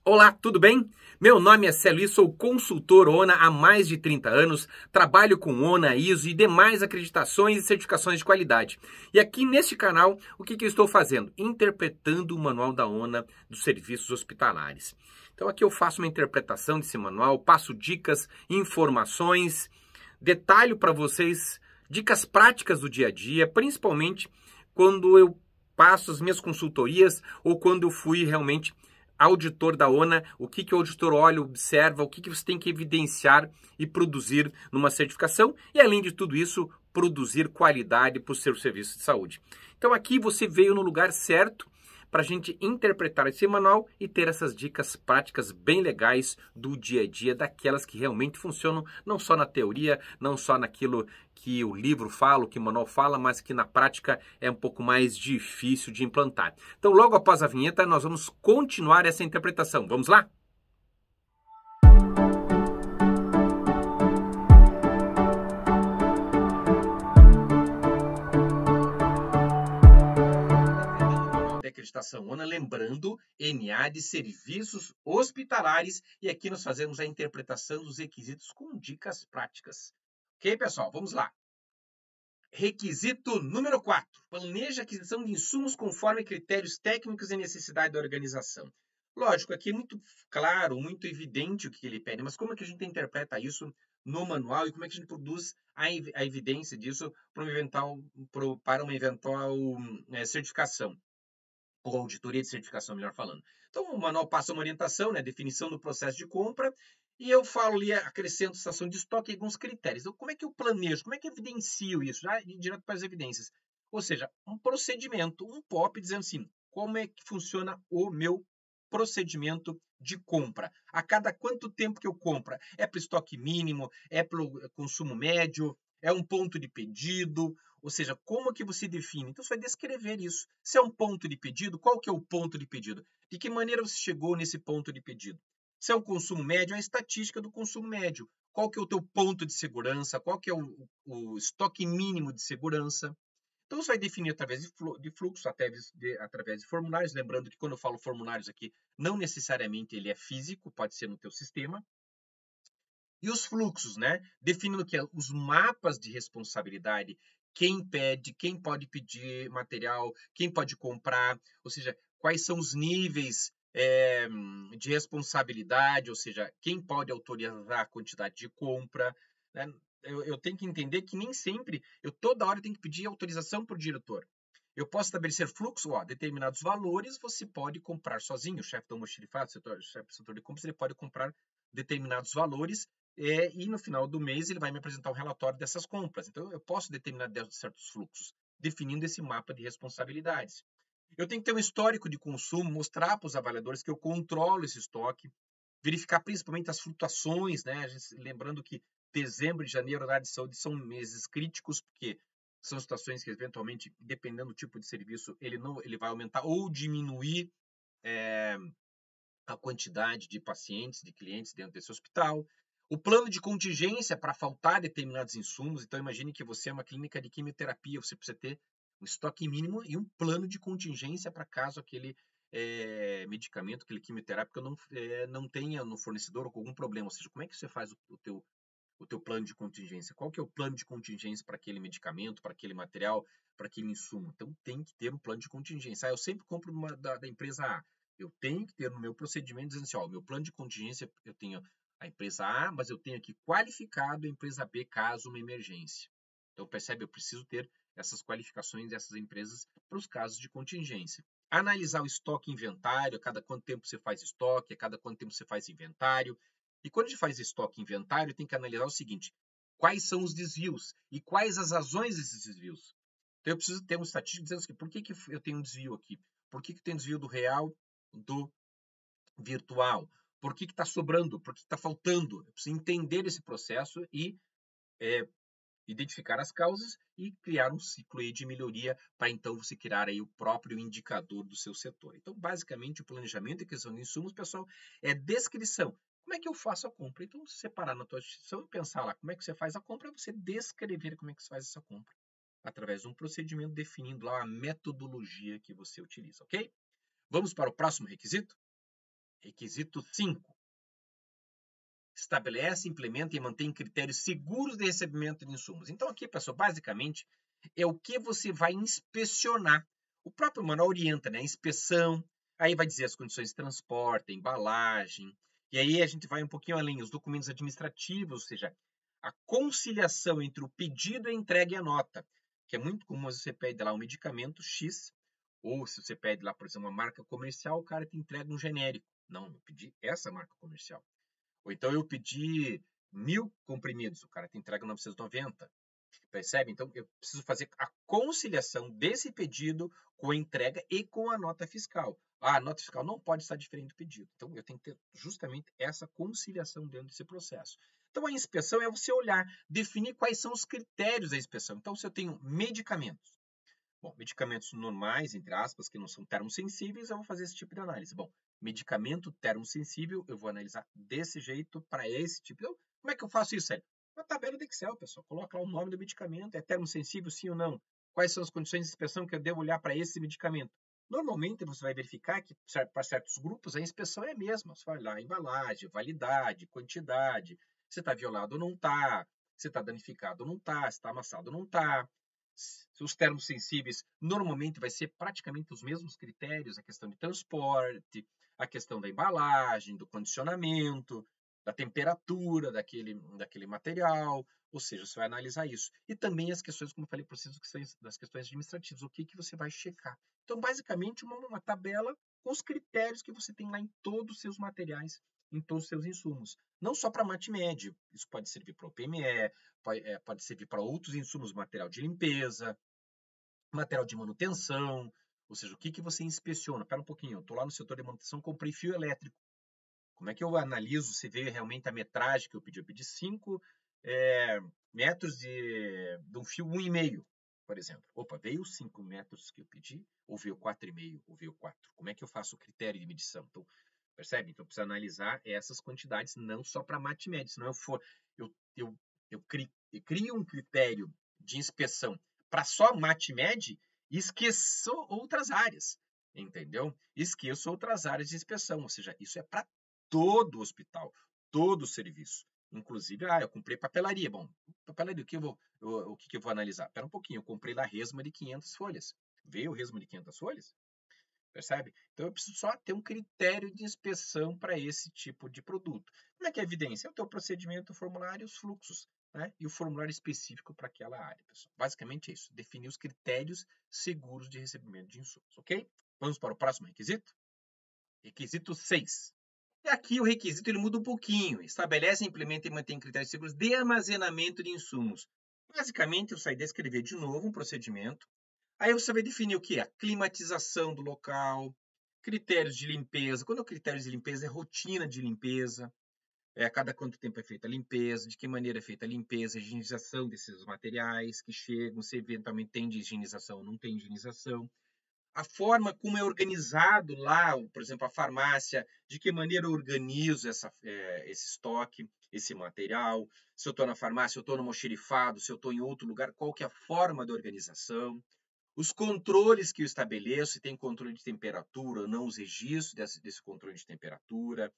Olá, tudo bem? Meu nome é Célio, sou consultor ONA há mais de 30 anos, trabalho com ONA, ISO e demais acreditações e certificações de qualidade. E aqui neste canal, o que eu estou fazendo? Interpretando o manual da ONA dos serviços hospitalares. Então aqui eu faço uma interpretação desse manual, passo dicas, informações, detalho para vocês, dicas práticas do dia a dia, principalmente quando eu passo as minhas consultorias ou quando eu fui realmente auditor da ONA, o que o auditor olha, observa, o que você tem que evidenciar e produzir numa certificação e, além de tudo isso, produzir qualidade para o seu serviço de saúde. Então aqui você veio no lugar certo para a gente interpretar esse manual e ter essas dicas práticas bem legais do dia a dia, daquelas que realmente funcionam, não só na teoria, não só naquilo que o livro fala, o que o manual fala, mas que na prática é um pouco mais difícil de implantar. Então, logo após a vinheta, nós vamos continuar essa interpretação. Vamos lá? De acreditação ONA, lembrando, NA de serviços hospitalares, e aqui nós fazemos a interpretação dos requisitos com dicas práticas. Ok, pessoal? Vamos lá. Requisito número 4. Planeje a aquisição de insumos conforme critérios técnicos e necessidade da organização. Lógico, aqui é muito claro, muito evidente o que ele pede, mas como é que a gente interpreta isso no manual e como é que a gente produz a evidência disso para uma eventual certificação? Ou auditoria de certificação, melhor falando. Então, o manual passa uma orientação, né, definição do processo de compra, e eu falo ali, acrescento estação de estoque e alguns critérios. Então, como é que eu planejo? Como é que eu evidencio isso? Já direto para as evidências. Ou seja, um procedimento, um POP, dizendo assim, como é que funciona o meu procedimento de compra? A cada quanto tempo que eu compro? É para o estoque mínimo? É para o consumo médio? É um ponto de pedido? Ou seja, como que você define? Então, você vai descrever isso. Se é um ponto de pedido, qual que é o ponto de pedido? De que maneira você chegou nesse ponto de pedido? Se é um consumo médio, é a estatística do consumo médio. Qual que é o teu ponto de segurança? Qual que é o estoque mínimo de segurança? Então, você vai definir através de fluxo, através de formulários. Lembrando que quando eu falo formulários aqui, não necessariamente ele é físico, pode ser no teu sistema. E os fluxos, né? Definindo que os mapas de responsabilidade, quem pede, quem pode pedir material, quem pode comprar, ou seja, quais são os níveis de responsabilidade, ou seja, quem pode autorizar a quantidade de compra, né? Eu tenho que entender que nem sempre, eu toda hora tenho que pedir autorização para o diretor. Eu posso estabelecer fluxo, determinados valores você pode comprar sozinho. O chefe do almoxarifado, o chefe do setor de compras, ele pode comprar determinados valores e no final do mês ele vai me apresentar um relatório dessas compras. Então, eu posso determinar certos fluxos, definindo esse mapa de responsabilidades. Eu tenho que ter um histórico de consumo, mostrar para os avaliadores que eu controlo esse estoque, verificar principalmente as flutuações, né? Lembrando que dezembro e janeiro na área de saúde são meses críticos, porque são situações que, eventualmente, dependendo do tipo de serviço, ele vai aumentar ou diminuir a quantidade de pacientes, de clientes dentro desse hospital. O plano de contingência para faltar determinados insumos. Então, imagine que você é uma clínica de quimioterapia, você precisa ter um estoque mínimo e um plano de contingência para caso aquele medicamento, aquele quimioterápico não tenha no fornecedor ou com algum problema. Ou seja, como é que você faz o teu plano de contingência? Qual que é o plano de contingência para aquele medicamento, para aquele material, para aquele insumo? Então, tem que ter um plano de contingência. Eu sempre compro da empresa A. Eu tenho que ter no meu procedimento dizendo assim, meu plano de contingência, eu tenho a empresa A, mas eu tenho aqui qualificado a empresa B caso uma emergência. Então, percebe, eu preciso ter essas qualificações dessas empresas para os casos de contingência. Analisar o estoque e inventário, a cada quanto tempo você faz estoque, a cada quanto tempo você faz inventário. E quando a gente faz estoque e inventário, tem que analisar o seguinte, quais são os desvios e quais as razões desses desvios. Então, eu preciso ter um estatístico dizendo assim, por que eu tenho um desvio aqui? Por que tem desvio do real, do virtual? Por que está sobrando? Por que está faltando? Eu preciso entender esse processo e identificar as causas e criar um ciclo aí de melhoria para então você criar aí o próprio indicador do seu setor. Então, basicamente, o planejamento e aquisição de insumos, pessoal, é descrição. Como é que eu faço a compra? Então, se separar na tua instituição e pensar lá como é que você faz a compra, é você descrever como é que você faz essa compra através de um procedimento definindo lá a metodologia que você utiliza, ok? Vamos para o próximo requisito? Requisito 5. Estabelece, implementa e mantém critérios seguros de recebimento de insumos. Então, aqui, pessoal, basicamente, é o que você vai inspecionar. O próprio manual orienta, né? Inspeção, aí vai dizer as condições de transporte, embalagem, e aí a gente vai um pouquinho além, os documentos administrativos, ou seja, a conciliação entre o pedido, a entrega e a nota, que é muito comum você pede lá um medicamento X, ou se você pede lá, por exemplo, uma marca comercial, o cara te entrega um genérico. Não, eu pedi essa marca comercial. Ou então eu pedi 1.000 comprimidos, o cara te entrega 990. Percebe? Então eu preciso fazer a conciliação desse pedido com a entrega e com a nota fiscal. A nota fiscal não pode estar diferente do pedido. Então eu tenho que ter justamente essa conciliação dentro desse processo. Então a inspeção é você olhar, definir quais são os critérios da inspeção. Então se eu tenho medicamentos, bom, medicamentos normais, entre aspas, que não são termosensíveis, eu vou fazer esse tipo de análise. Bom, medicamento termosensível, eu vou analisar desse jeito para esse tipo. Então, como é que eu faço isso, Sérgio? Uma tabela de Excel, pessoal. Coloca lá o nome do medicamento, é termosensível sim ou não? Quais são as condições de inspeção que eu devo olhar para esse medicamento? Normalmente, você vai verificar que para certos grupos a inspeção é a mesma. Você vai olhar a embalagem, validade, quantidade, se está violado ou não está, se está danificado ou não está, se está amassado ou não está. Os termos sensíveis normalmente vai ser praticamente os mesmos critérios, a questão de transporte, a questão da embalagem, do condicionamento, da temperatura daquele material, ou seja, você vai analisar isso. E também as questões, como eu falei, das questões administrativas, o que você vai checar. Então, basicamente, uma tabela com os critérios que você tem lá em todos os seus materiais, em todos os seus insumos. Não só para MatMed, isso pode servir para o PME, pode servir para outros insumos, material de limpeza, material de manutenção, ou seja, o que você inspeciona? Espera um pouquinho, eu estou lá no setor de manutenção, comprei fio elétrico. Como é que eu analiso se veio realmente a metragem que eu pedi? Eu pedi 5 metros de um fio 1,5, por exemplo. Opa, veio 5 metros que eu pedi, ou veio 4,5, ou veio 4. Como é que eu faço o critério de medição? Então, percebe? Então, precisa analisar essas quantidades, não só para MatMed, senão eu crio um critério de inspeção para só MatMed e esqueço outras áreas, entendeu? Esqueço outras áreas de inspeção, ou seja, isso é para todo o hospital, todo o serviço. Inclusive, eu comprei papelaria. Bom, papelaria, o que eu vou analisar? Espera um pouquinho, eu comprei lá resma de 500 folhas. Veio resma de 500 folhas? Percebe? Então eu preciso só ter um critério de inspeção para esse tipo de produto. Como é que é a evidência? É o teu procedimento, o formulário e os fluxos, né? E o formulário específico para aquela área, pessoal. Basicamente é isso, definir os critérios seguros de recebimento de insumos, ok? Vamos para o próximo requisito? Requisito 6. E aqui o requisito ele muda um pouquinho. Estabelece, implementa e mantém critérios seguros de armazenamento de insumos. Basicamente, eu saí de escrever de novo um procedimento. Aí você vai definir o que? A climatização do local, critérios de limpeza. Quando é critérios de limpeza, é rotina de limpeza. A cada quanto tempo é feita a limpeza, de que maneira é feita a limpeza, a higienização desses materiais que chegam, se eventualmente tem de higienização ou não tem higienização. A forma como é organizado lá, por exemplo, a farmácia, de que maneira eu organizo esse estoque, esse material. Se eu estou na farmácia, se eu estou no almoxerifado, se eu estou em outro lugar, qual que é a forma de organização. Os controles que eu estabeleço, se tem controle de temperatura ou não, os registros desse controle de temperatura.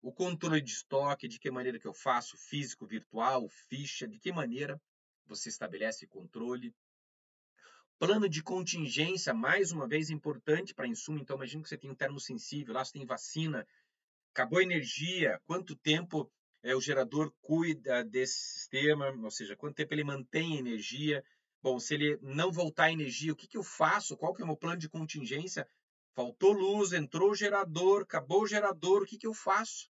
O controle de estoque, de que maneira que eu faço, físico, virtual, ficha, de que maneira você estabelece controle. Plano de contingência, mais uma vez, importante para insumo. Então, imagina que você tem um termosensível, lá você tem vacina, acabou a energia, quanto tempo o gerador cuida desse sistema, ou seja, quanto tempo ele mantém a energia. Bom, se ele não voltar a energia, o que eu faço? Qual que é o meu plano de contingência? Faltou luz, entrou o gerador, acabou o gerador, o que eu faço?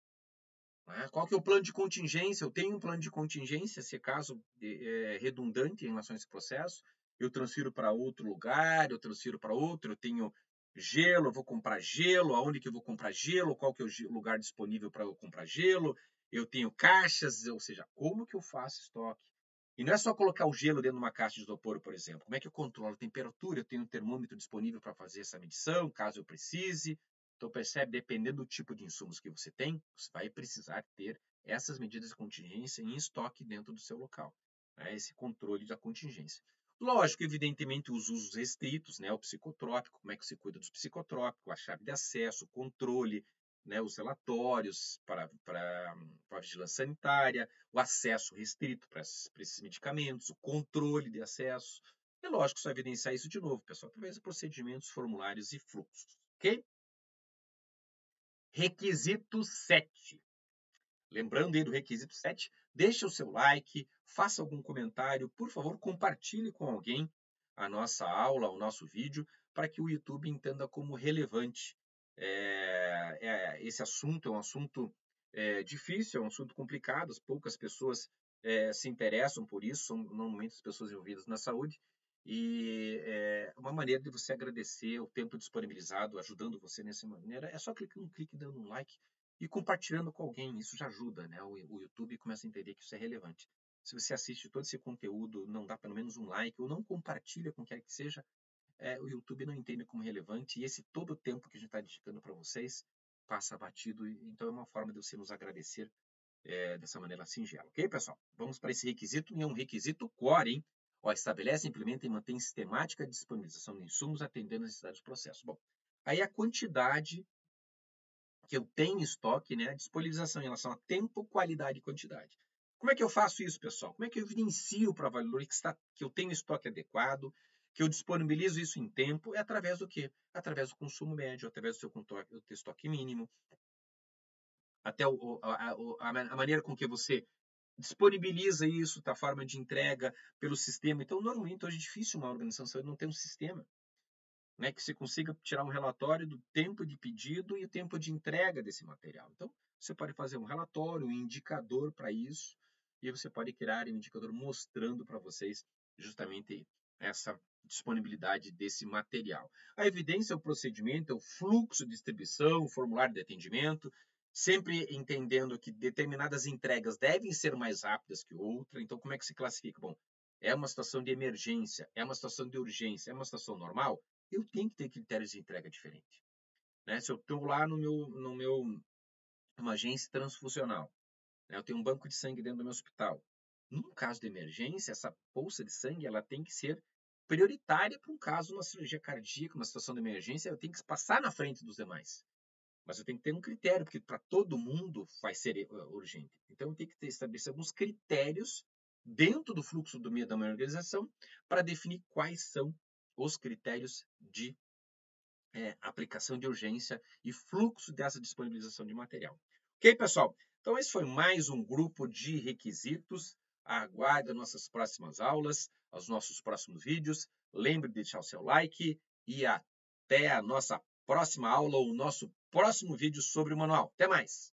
Qual que é o plano de contingência? Eu tenho um plano de contingência, se caso redundante em relação a esse processo. Eu transfiro para outro lugar, eu transfiro para outro, eu tenho gelo, eu vou comprar gelo, aonde que eu vou comprar gelo, qual que é o lugar disponível para eu comprar gelo, eu tenho caixas, ou seja, como que eu faço estoque? E não é só colocar o gelo dentro de uma caixa de isopor, por exemplo. Como é que eu controlo a temperatura? Eu tenho um termômetro disponível para fazer essa medição, caso eu precise. Então, percebe, dependendo do tipo de insumos que você tem, você vai precisar ter essas medidas de contingência em estoque dentro do seu local. Esse controle da contingência. Lógico, evidentemente, os usos restritos, o psicotrópico, como é que se cuida dos psicotrópicos, a chave de acesso, o controle, né, os relatórios para a vigilância sanitária, o acesso restrito para esses medicamentos, o controle de acesso. É lógico, só evidenciar isso de novo, pessoal, através de procedimentos, formulários e fluxos, ok? Requisito 7. Lembrando aí do requisito 7, deixe o seu like, faça algum comentário, por favor, compartilhe com alguém a nossa aula, o nosso vídeo, para que o YouTube entenda como relevante. Esse assunto é um assunto difícil, é um assunto complicado, poucas pessoas se interessam por isso, são normalmente as pessoas envolvidas na saúde, e uma maneira de você agradecer o tempo disponibilizado, ajudando você nessa maneira, é só clicar um clique dando um like, e compartilhando com alguém, isso já ajuda, né? O YouTube começa a entender que isso é relevante. Se você assiste todo esse conteúdo, não dá pelo menos um like, ou não compartilha com quem quer que seja, o YouTube não entende como relevante, e esse todo o tempo que a gente está dedicando para vocês passa batido, então é uma forma de você nos agradecer dessa maneira singela, ok, pessoal? Vamos para esse requisito, e é um requisito core, hein? Ó, estabelece, implementa e mantém sistemática disponibilização de insumos atendendo às necessidades do processo. Bom, aí a quantidade que eu tenho em estoque, né, a disponibilização em relação a tempo, qualidade e quantidade. Como é que eu faço isso, pessoal? Como é que eu evidencio para o valor que eu tenho estoque adequado, que eu disponibilizo isso em tempo? É através do quê? Através do consumo médio, através do seu estoque mínimo, até a maneira com que você disponibiliza isso, da forma de entrega pelo sistema. Então, normalmente, hoje é difícil uma organização não ter um sistema, né, que você consiga tirar um relatório do tempo de pedido e o tempo de entrega desse material. Então, você pode fazer um relatório, um indicador para isso, e você pode criar um indicador mostrando para vocês justamente essa disponibilidade desse material. A evidência é o procedimento, é o fluxo de distribuição, o formulário de atendimento, sempre entendendo que determinadas entregas devem ser mais rápidas que outras. Então, como é que se classifica? Bom, é uma situação de emergência, é uma situação de urgência, é uma situação normal? Eu tenho que ter critérios de entrega diferentes, né? Se eu estou lá numa agência transfusional, né? Eu tenho um banco de sangue dentro do meu hospital. Num caso de emergência, essa bolsa de sangue ela tem que ser prioritária para um caso, uma cirurgia cardíaca, uma situação de emergência, eu tenho que passar na frente dos demais. Mas eu tenho que ter um critério, porque para todo mundo vai ser urgente. Então, eu tenho que estabelecer alguns critérios dentro do fluxo da minha organização para definir quais são os critérios de aplicação de urgência e fluxo dessa disponibilização de material. Ok, pessoal? Então, esse foi mais um grupo de requisitos. Aguarde as nossas próximas aulas, os nossos próximos vídeos. Lembre de deixar o seu like e até a nossa próxima aula ou o nosso próximo vídeo sobre o manual. Até mais!